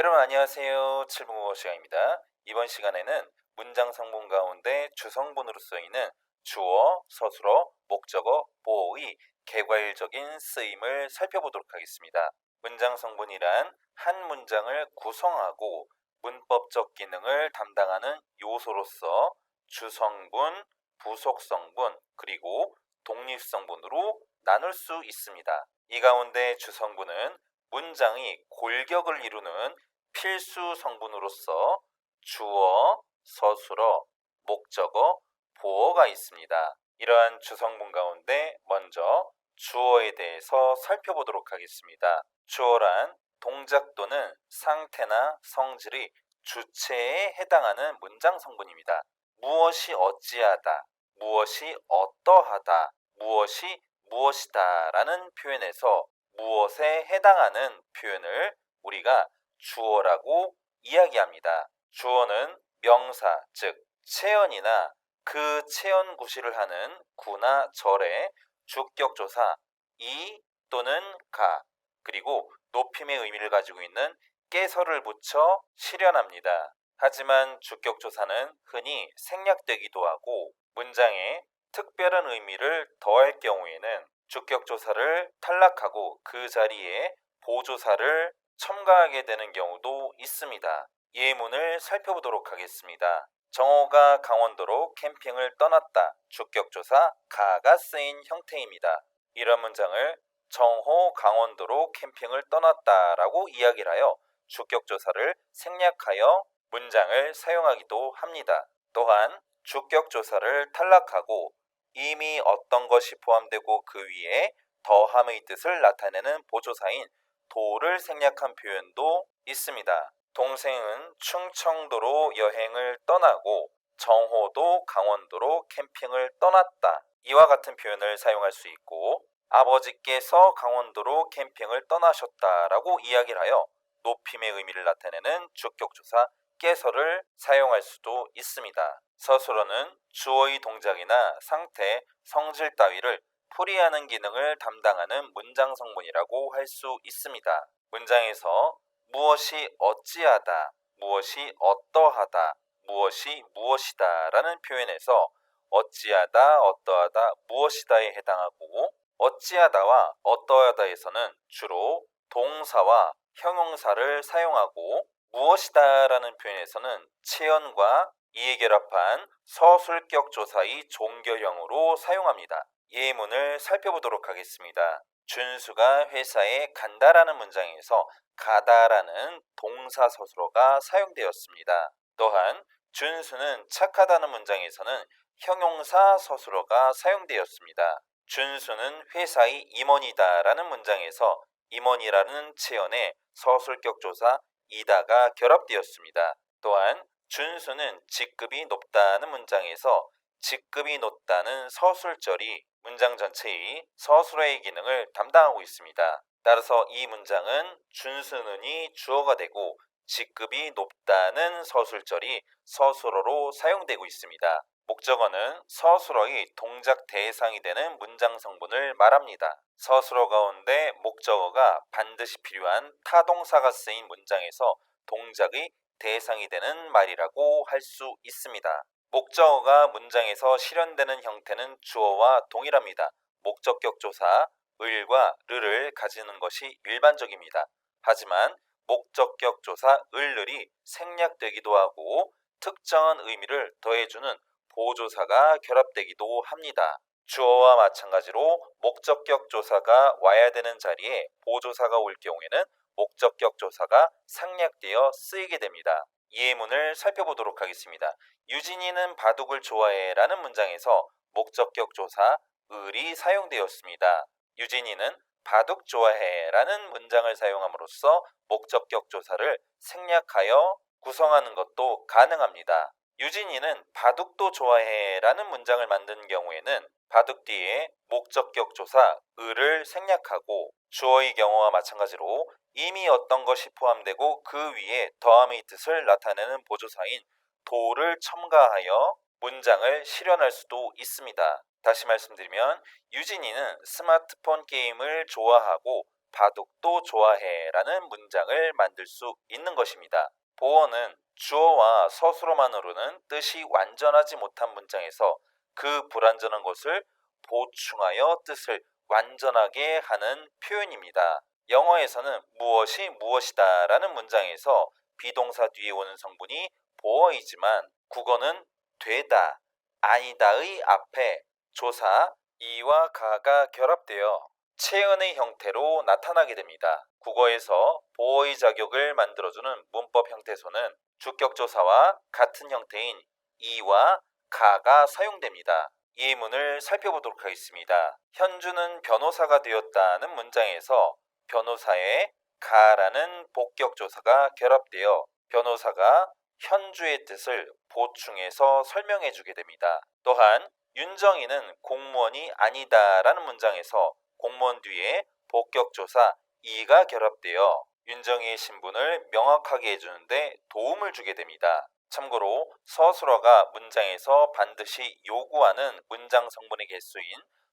여러분 안녕하세요. 칠분국어 시간입니다. 이번 시간에는 문장 성분 가운데 주성분으로 쓰이는 주어, 서술어, 목적어, 보어의 개괄적인 쓰임을 살펴보도록 하겠습니다. 문장 성분이란 한 문장을 구성하고 문법적 기능을 담당하는 요소로서 주성분, 부속성분, 그리고 독립성분으로 나눌 수 있습니다. 이 가운데 주성분은 문장이 골격을 이루는 필수 성분으로서 주어, 서술어, 목적어, 보어가 있습니다. 이러한 주성분 가운데 먼저 주어에 대해서 살펴보도록 하겠습니다. 주어란 동작 또는 상태나 성질의 주체에 해당하는 문장 성분입니다. 무엇이 어찌하다, 무엇이 어떠하다, 무엇이 무엇이다 라는 표현에서 무엇에 해당하는 표현을 우리가 주어라고 이야기합니다. 주어는 명사, 즉 체언이나 그 체언 구실을 하는 구나 절의 주격조사 이 또는 가, 그리고 높임의 의미를 가지고 있는 깨서를 붙여 실현합니다. 하지만 주격조사는 흔히 생략되기도 하고 문장에 특별한 의미를 더할 경우에는 주격조사를 탈락하고 그 자리에 보조사를 첨가하게 되는 경우도 있습니다. 예문을 살펴보도록 하겠습니다. 정호가 강원도로 캠핑을 떠났다. 주격조사 가가 쓰인 형태입니다. 이런 문장을 정호 강원도로 캠핑을 떠났다라고 이야기를 하여 주격조사를 생략하여 문장을 사용하기도 합니다. 또한 주격조사를 탈락하고 이미 어떤 것이 포함되고 그 위에 더함의 뜻을 나타내는 보조사인 도를 생략한 표현도 있습니다. 동생은 충청도로 여행을 떠나고 정호도 강원도로 캠핑을 떠났다. 이와 같은 표현을 사용할 수 있고 아버지께서 강원도로 캠핑을 떠나셨다라고 이야기를 하여 높임의 의미를 나타내는 주격조사 깨서를 사용할 수도 있습니다. 서술어는 주어의 동작이나 상태, 성질 따위를 풀이하는 기능을 담당하는 문장 성분이라고 할 수 있습니다. 문장에서 무엇이 어찌하다, 무엇이 어떠하다, 무엇이 무엇이다 라는 표현에서 어찌하다, 어떠하다, 무엇이다에 해당하고 어찌하다와 어떠하다에서는 주로 동사와 형용사를 사용하고 무엇이다 라는 표현에서는 체언과 이에 결합한 서술격 조사의 종결형으로 사용합니다. 예문을 살펴보도록 하겠습니다. 준수가 회사에 간다라는 문장에서 가다라는 동사 서술어가 사용되었습니다. 또한 준수는 착하다는 문장에서는 형용사 서술어가 사용되었습니다. 준수는 회사의 임원이다라는 문장에서 임원이라는 체언에 서술격 조사 이다가 결합되었습니다. 또한 준수는 직급이 높다는 문장에서 직급이 높다는 서술절이 문장 전체의 서술어의 기능을 담당하고 있습니다. 따라서 이 문장은 준수는이 주어가 되고 직급이 높다는 서술절이 서술어로 사용되고 있습니다. 목적어는 서술어의 동작 대상이 되는 문장 성분을 말합니다. 서술어 가운데 목적어가 반드시 필요한 타동사가 쓰인 문장에서 동작의 대상이 되는 말이라고 할 수 있습니다. 목적어가 문장에서 실현되는 형태는 주어와 동일합니다. 목적격 조사, 을과 르를 가지는 것이 일반적입니다. 하지만 목적격 조사, 을이 생략되기도 하고 특정한 의미를 더해주는 보조사가 결합되기도 합니다. 주어와 마찬가지로 목적격 조사가 와야 되는 자리에 보조사가 올 경우에는 목적격 조사가 생략되어 쓰이게 됩니다. 예문을 살펴보도록 하겠습니다. 유진이는 바둑을 좋아해 라는 문장에서 목적격 조사 을이 사용되었습니다. 유진이는 바둑 좋아해 라는 문장을 사용함으로써 목적격 조사를 생략하여 구성하는 것도 가능합니다. 유진이는 바둑도 좋아해 라는 문장을 만든 경우에는 바둑 뒤에 목적격 조사 을을 생략하고 주어의 경우와 마찬가지로 이미 어떤 것이 포함되고 그 위에 더함의 뜻을 나타내는 보조사인 도를 첨가하여 문장을 실현할 수도 있습니다. 다시 말씀드리면 유진이는 스마트폰 게임을 좋아하고 바둑도 좋아해 라는 문장을 만들 수 있는 것입니다. 보어는 주어와 서술어만으로는 뜻이 완전하지 못한 문장에서 그 불완전한 것을 보충하여 뜻을 완전하게 하는 표현입니다. 영어에서는 무엇이 무엇이다 라는 문장에서 비동사 뒤에 오는 성분이 보어이지만 국어는 되다, 아니다의 앞에 조사 이와 가가 결합되어 체언의 형태로 나타나게 됩니다. 국어에서 보어의 자격을 만들어주는 문법 형태소는 주격조사와 같은 형태인 이와 가가 사용됩니다. 이 예문을 살펴보도록 하겠습니다. 현주는 변호사가 되었다는 문장에서 변호사의 가라는 복격조사가 결합되어 변호사가 현주의 뜻을 보충해서 설명해 주게 됩니다. 또한 윤정이는 공무원이 아니다라는 문장에서 공무원 뒤에 복격조사 이가 결합되어 윤정이의 신분을 명확하게 해주는데 도움을 주게 됩니다. 참고로 서술어가 문장에서 반드시 요구하는 문장 성분의 개수인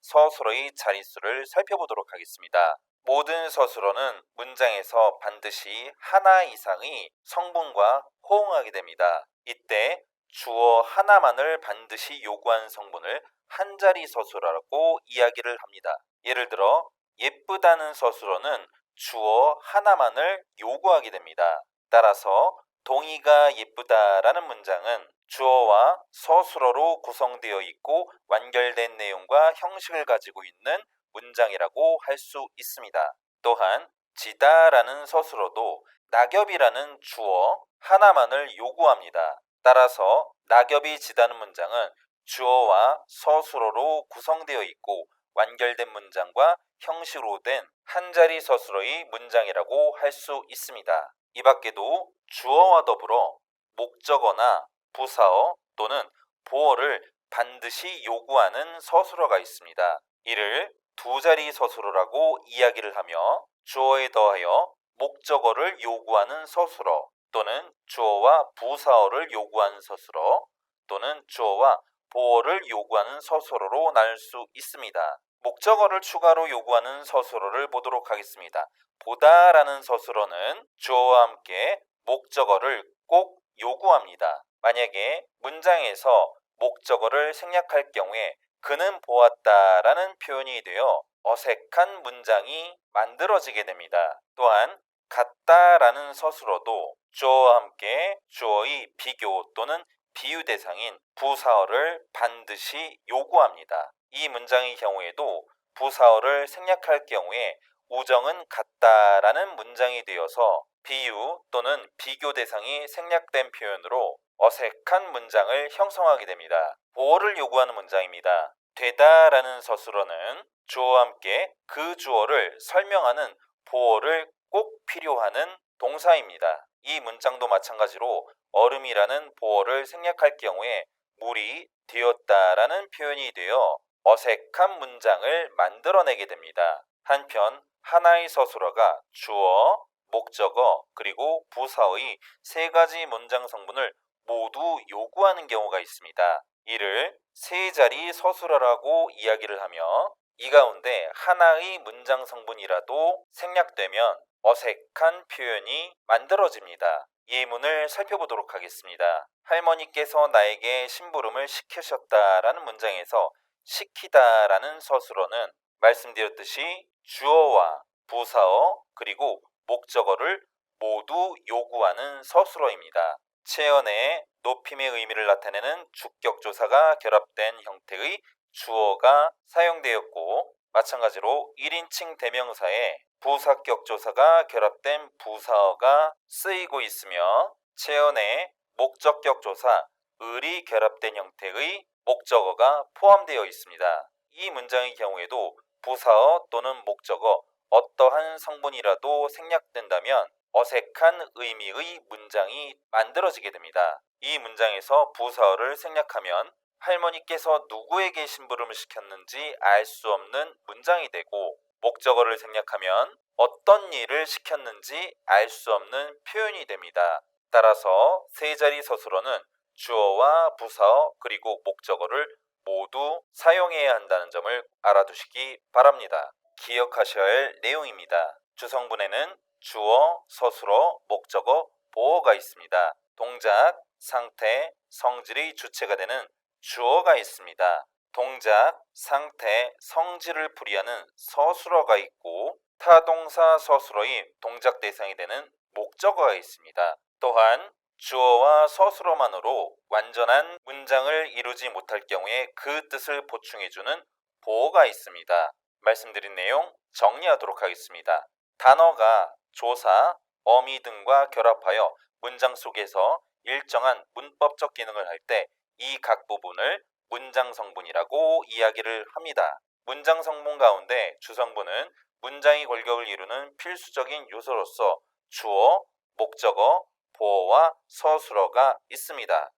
서술어의 자릿수를 살펴보도록 하겠습니다. 모든 서술어는 문장에서 반드시 하나 이상의 성분과 호응하게 됩니다. 이때 주어 하나만을 반드시 요구한 성분을 한자리 서술어라고 이야기를 합니다. 예를 들어 예쁘다는 서술어는 주어 하나만을 요구하게 됩니다. 따라서 동이가 예쁘다라는 문장은 주어와 서술어로 구성되어 있고 완결된 내용과 형식을 가지고 있는 문장이라고 할 수 있습니다. 또한 지다라는 서술어도 낙엽이라는 주어 하나만을 요구합니다. 따라서 낙엽이 지다는 문장은 주어와 서술어로 구성되어 있고 완결된 문장과 형식으로 된 한자리 서술어의 문장이라고 할 수 있습니다. 이 밖에도 주어와 더불어 목적어나 부사어 또는 보어를 반드시 요구하는 서술어가 있습니다. 이를 두 자리 서술어라고 이야기를 하며 주어에 더하여 목적어를 요구하는 서술어 또는 주어와 부사어를 요구하는 서술어 또는 주어와 보어를 요구하는 서술어로 나눌 수 있습니다. 목적어를 추가로 요구하는 서술어를 보도록 하겠습니다. 보다라는 서술어는 주어와 함께 목적어를 꼭 요구합니다. 만약에 문장에서 목적어를 생략할 경우에 그는 보았다라는 표현이 되어 어색한 문장이 만들어지게 됩니다. 또한 같다라는 서술어도 주어와 함께 주어의 비교 또는 비유 대상인 부사어를 반드시 요구합니다. 이 문장의 경우에도 부사어를 생략할 경우에 우정은 같다라는 문장이 되어서 비유 또는 비교 대상이 생략된 표현으로 어색한 문장을 형성하게 됩니다. 보어를 요구하는 문장입니다. 되다라는 서술어는 주어와 함께 그 주어를 설명하는 보어를 꼭 필요하는 동사입니다. 이 문장도 마찬가지로 얼음이라는 보어를 생략할 경우에 물이 되었다라는 표현이 되어 어색한 문장을 만들어내게 됩니다. 한편 하나의 서술어가 주어, 목적어, 그리고 부사의 세 가지 문장 성분을 모두 요구하는 경우가 있습니다. 이를 세 자리 서술어라고 이야기를 하며 이 가운데 하나의 문장 성분이라도 생략되면 어색한 표현이 만들어집니다. 예문을 살펴보도록 하겠습니다. 할머니께서 나에게 심부름을 시키셨다라는 문장에서 시키다라는 서술어는 말씀드렸듯이 주어와 부사어 그리고 목적어를 모두 요구하는 서술어입니다. 체언의 높임의 의미를 나타내는 주격조사가 결합된 형태의 주어가 사용되었고 마찬가지로 1인칭 대명사에 부사격조사가 결합된 부사어가 쓰이고 있으며 체언의 목적격조사 을이 결합된 형태의 목적어가 포함되어 있습니다. 이 문장의 경우에도 부사어 또는 목적어 어떠한 성분이라도 생략된다면 어색한 의미의 문장이 만들어지게 됩니다. 이 문장에서 부사어를 생략하면 할머니께서 누구에게 심부름을 시켰는지 알 수 없는 문장이 되고 목적어를 생략하면 어떤 일을 시켰는지 알 수 없는 표현이 됩니다. 따라서 세 자리 서술어는 주어와 부사어 그리고 목적어를 모두 사용해야 한다는 점을 알아두시기 바랍니다. 기억하셔야 할 내용입니다. 주성분에는 주어, 서술어, 목적어, 보어가 있습니다. 동작, 상태, 성질의 주체가 되는 주어가 있습니다. 동작, 상태, 성질을 풀이하는 서술어가 있고 타동사 서술어의 동작 대상이 되는 목적어가 있습니다. 또한 주어와 서술어만으로 완전한 문장을 이루지 못할 경우에 그 뜻을 보충해주는 보어가 있습니다. 말씀드린 내용 정리하도록 하겠습니다. 단어가 조사, 어미 등과 결합하여 문장 속에서 일정한 문법적 기능을 할 때 이 각 부분을 문장 성분이라고 이야기를 합니다. 문장 성분 가운데 주성분은 문장의 골격을 이루는 필수적인 요소로서 주어, 목적어, 보어와 서술어가 있습니다.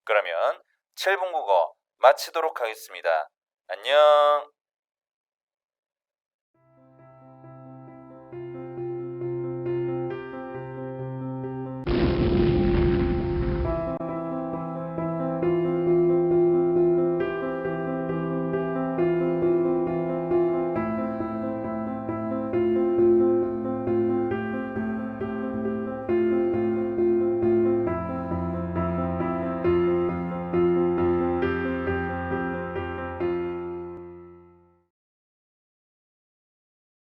그러면 7분 국어 마치도록 하겠습니다. 안녕.